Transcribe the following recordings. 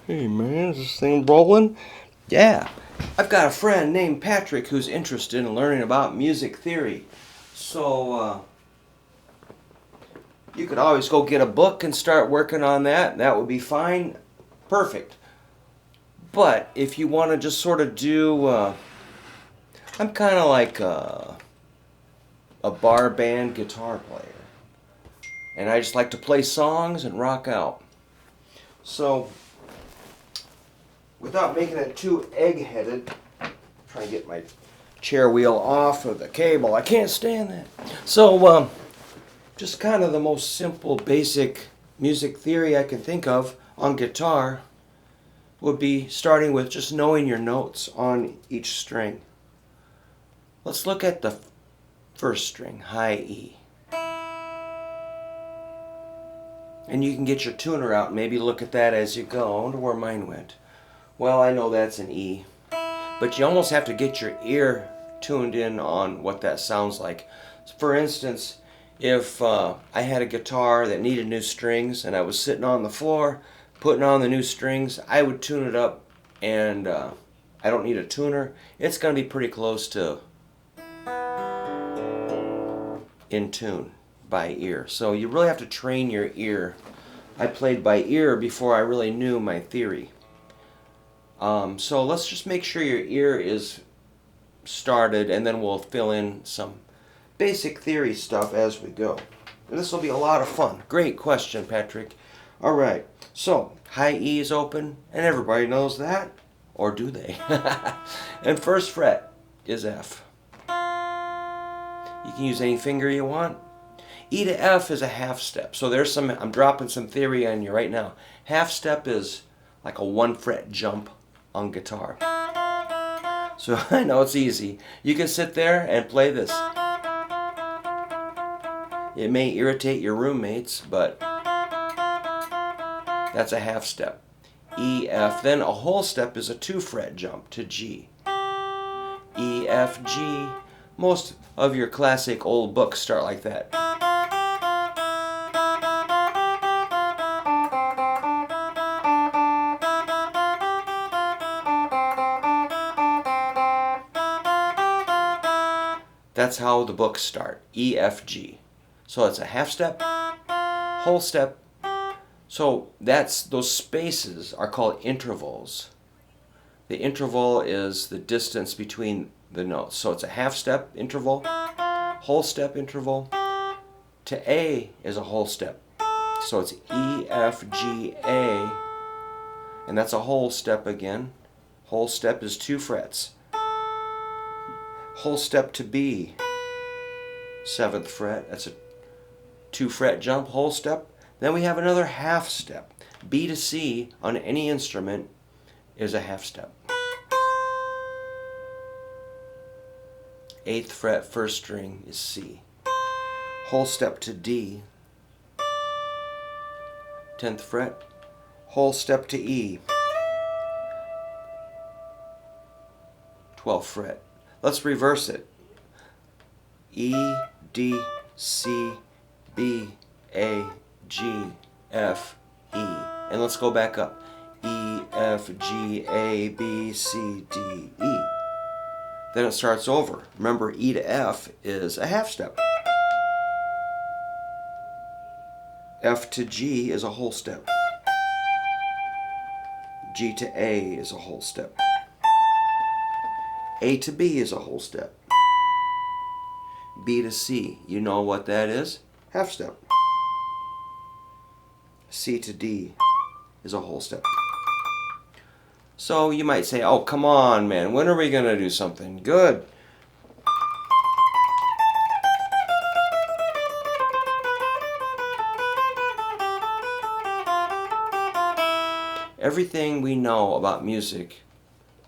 Hey man, is this thing rolling? Yeah. I've got a friend named Patrick who's interested in learning about music theory. So, you could always go get a book and start working on that. That would be fine. Perfect. But if you want to just sort of do, I'm kind of like a bar band guitar player. And I just like to play songs and rock out. So, without making it too egg-headed, trying to get my chair wheel off of the cable. I can't stand that. So, just kind of the most simple, basic music theory I can think of on guitar would be starting with just knowing your notes on each string. Let's look at the first string, high E. And you can get your tuner out and maybe look at that as you go. I wonder where mine went. Well, I know that's an E. But you almost have to get your ear tuned in on what that sounds like. For instance, if I had a guitar that needed new strings and I was sitting on the floor putting on the new strings, I would tune it up, and I don't need a tuner. It's going to be pretty close to in tune by ear. So you really have to train your ear. I played by ear before I really knew my theory. So let's just make sure your ear is started, and then we'll fill in some basic theory stuff as we go. And this will be a lot of fun. Great question, Patrick. All right, so high E is open, and everybody knows that, or do they? And first fret is F. You can use any finger you want. E to F is a half step. So I'm dropping some theory on you right now. Half step is like a 1-fret jump on guitar. So I know it's easy. You can sit there and play this. It may irritate your roommates, but that's a half step. E, F. Then a whole step is a 2-fret jump to G. E, F, G. Most of your classic old books start like that. That's how the books start. E, F, G. So it's a half step, whole step. So those spaces are called intervals. The interval is the distance between the notes. So it's a half step interval, whole step interval. To A is a whole step. So it's E, F, G, A. And that's a whole step again. Whole step is 2 frets. Whole step to B, 7th fret. That's a 2-fret jump, whole step. Then we have another half step. B to C on any instrument is a half step. 8th fret, first string is C. Whole step to D, 10th fret. Whole step to E, 12th fret. Let's reverse it. E, D, C, B, A, G, F, E. And let's go back up. E, F, G, A, B, C, D, E. Then it starts over. Remember, E to F is a half step. F to G is a whole step. G to A is a whole step. A to B is a whole step. B to C, you know what that is? Half step. C to D is a whole step. So you might say, oh, come on, man, when are we going to do something good? Everything we know about music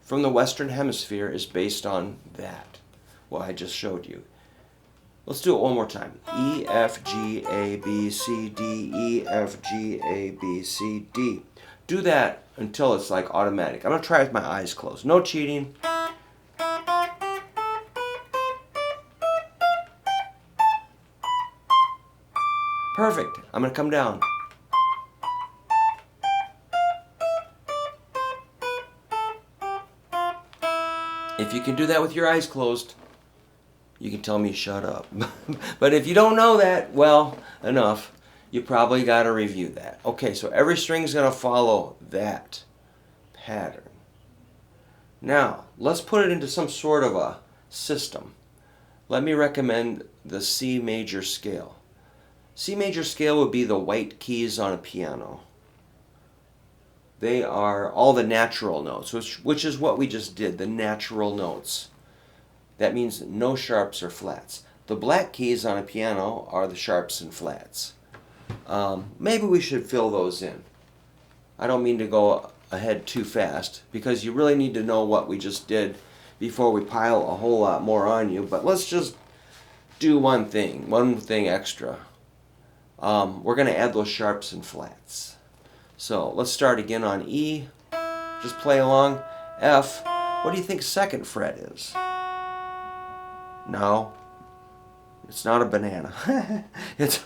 from the Western Hemisphere is based on that, what I just showed you. Let's do it one more time. E, F, G, A, B, C, D, E, F, G, A, B, C, D. Do that until it's like automatic. I'm going to try with my eyes closed. No cheating. Perfect. I'm going to come down. If you can do that with your eyes closed, you can tell me shut up. But if you don't know that well enough, you probably got to review that. Okay, so every string is going to follow that pattern. Now, let's put it into some sort of a system. Let me recommend the C major scale. C major scale would be the white keys on a piano. They are all the natural notes, which is what we just did, the natural notes. That means no sharps or flats. The black keys on a piano are the sharps and flats. Maybe we should fill those in. I don't mean to go ahead too fast, because you really need to know what we just did before we pile a whole lot more on you. But let's just do one thing extra. We're going to add those sharps and flats. So let's start again on E. Just play along. F. What do you think second fret is? No, it's not a banana. It's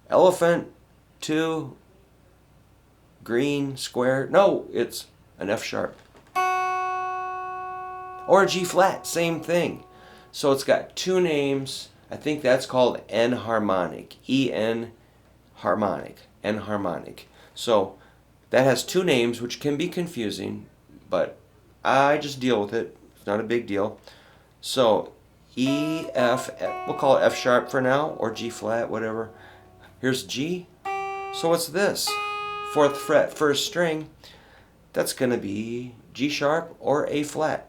elephant, 2, green, square. No, it's an F sharp. Or a G flat, same thing. So it's got two names. I think that's called enharmonic. E-N harmonic. Enharmonic. So that has two names, which can be confusing, but I just deal with it. It's not a big deal. So E, F, we'll call it F sharp for now, or G flat, whatever. Here's G. So what's this? 4th fret, 1st string. That's going to be G sharp or A flat.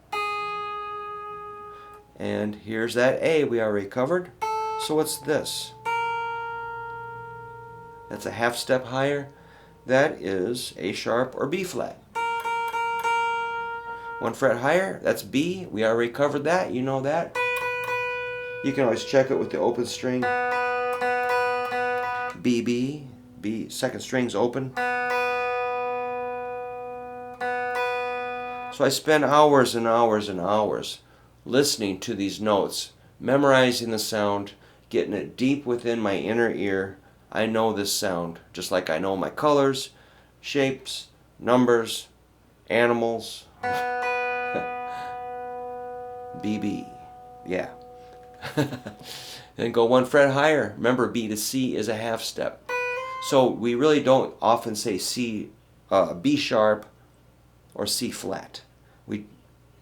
And here's that A we already covered. So what's this? That's a half step higher. That is A sharp or B flat. 1 fret higher, that's B. We already covered that, you know that. You can always check it with the open string. B, B, B, 2nd string's open. So I spend hours and hours and hours listening to these notes, memorizing the sound, getting it deep within my inner ear. I know this sound, just like I know my colors, shapes, numbers, animals. BB, yeah. Then go 1 fret higher. Remember, B to C is a half step. So we really don't often say B sharp or C flat.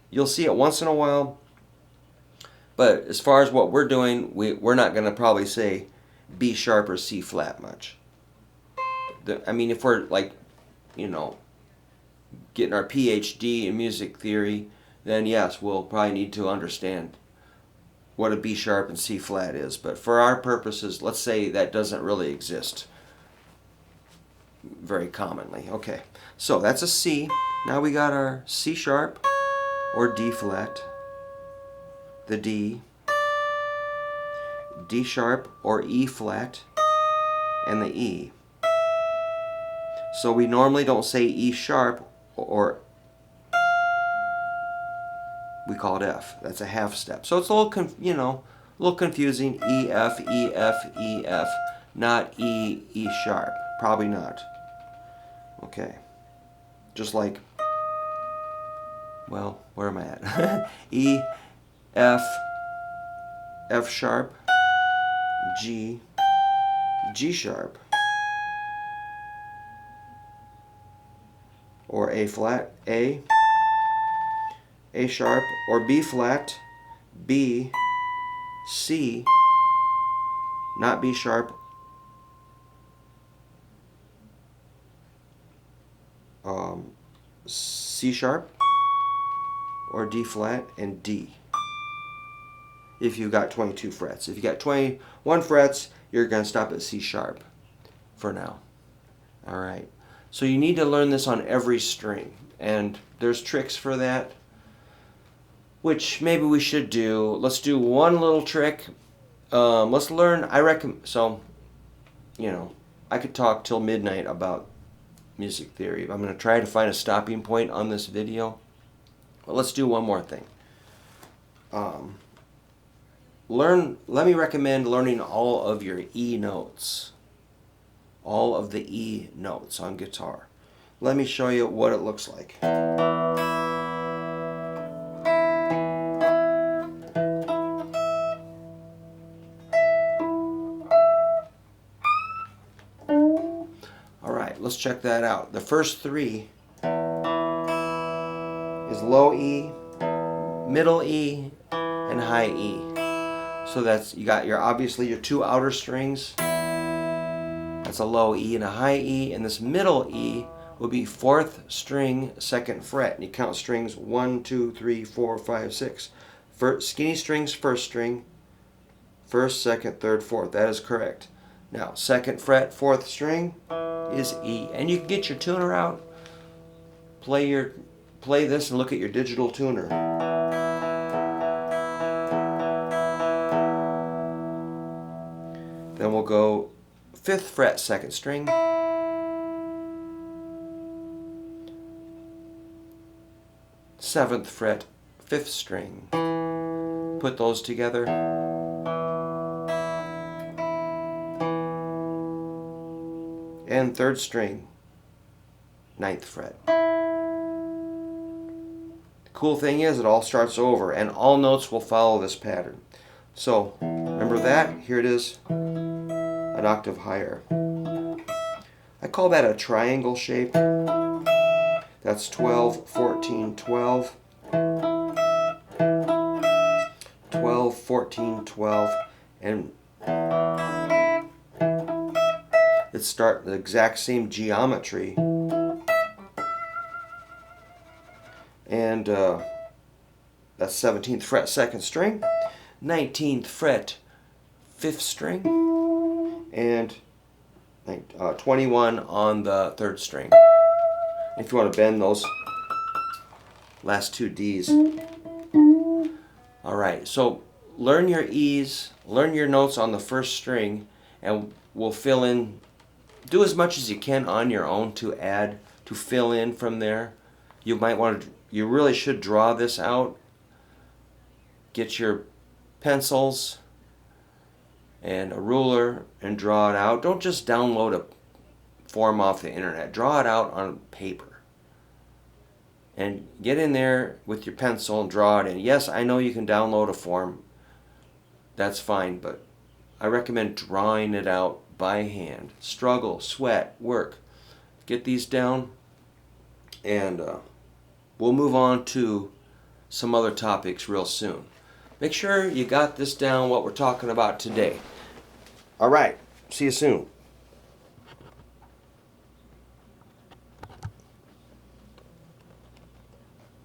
You'll see it once in a while, but as far as what we're doing, we're not going to probably say B sharp or C flat much. I mean, if we're like, getting our PhD in music theory, then yes, we'll probably need to understand what a B sharp and C flat is. But for our purposes, let's say that doesn't really exist very commonly. Okay, so that's a C. Now we got our C sharp or D flat, the D, D sharp or E flat, and the E. So we normally don't say E sharp, or we call it F. That's a half step. So it's a little, a little confusing. E, F, E, F, E, F. Not E, E sharp. Probably not. Okay. Just like, well, where am I at? E, F, F sharp, G, G sharp, or A flat, A sharp, or B flat, B, C, not B sharp, C sharp, or D flat, and D. If you've got 22 frets. If you got 21 frets, you're going to stop at C sharp for now. All right. So you need to learn this on every string, and there's tricks for that, which maybe we should do. Let's do one little trick. Let's learn. I reckon. So, I could talk till midnight about music theory. I'm going to try to find a stopping point on this video. But let's do one more thing. Let me recommend learning all of your E notes. All of the E notes on guitar. Let me show you what it looks like. let's check that out. The first three is low E, middle E, and high E. So that's, you got your, obviously your two outer strings. That's a low E and a high E, and this middle E will be 4th string, 2nd fret. And you count strings 1, 2, 3, 4, 5, 6. Skinny strings, 1st string, 1st, 2nd, 3rd, 4th. That is correct. Now, 2nd fret, 4th string is E. And you can get your tuner out, play this and look at your digital tuner. Then we'll go 5th fret, 2nd string, 7th fret, 5th string. Put those together. And 3rd string, 9th fret. The cool thing is it all starts over and all notes will follow this pattern. So remember that, here it is, an octave higher. I call that a triangle shape. That's 12, 14, 12, 12, 14, 12, and it start the exact same geometry. And that's 17th fret, 2nd string, 19th fret, 5th string, and 21 on the 3rd string. If you want to bend those last two D's. Alright, so learn your E's, learn your notes on the 1st string, and we'll fill in, do as much as you can on your own to fill in from there. You might want to, you really should draw this out. Get your pencils and a ruler and draw it out. Don't just download a form off the internet. Draw it out on paper. And get in there with your pencil and draw it in. Yes, I know you can download a form. That's fine, but I recommend drawing it out by hand. Struggle, sweat, work. Get these down, and we'll move on to some other topics real soon. Make sure you got this down, what we're talking about today. All right, see you soon.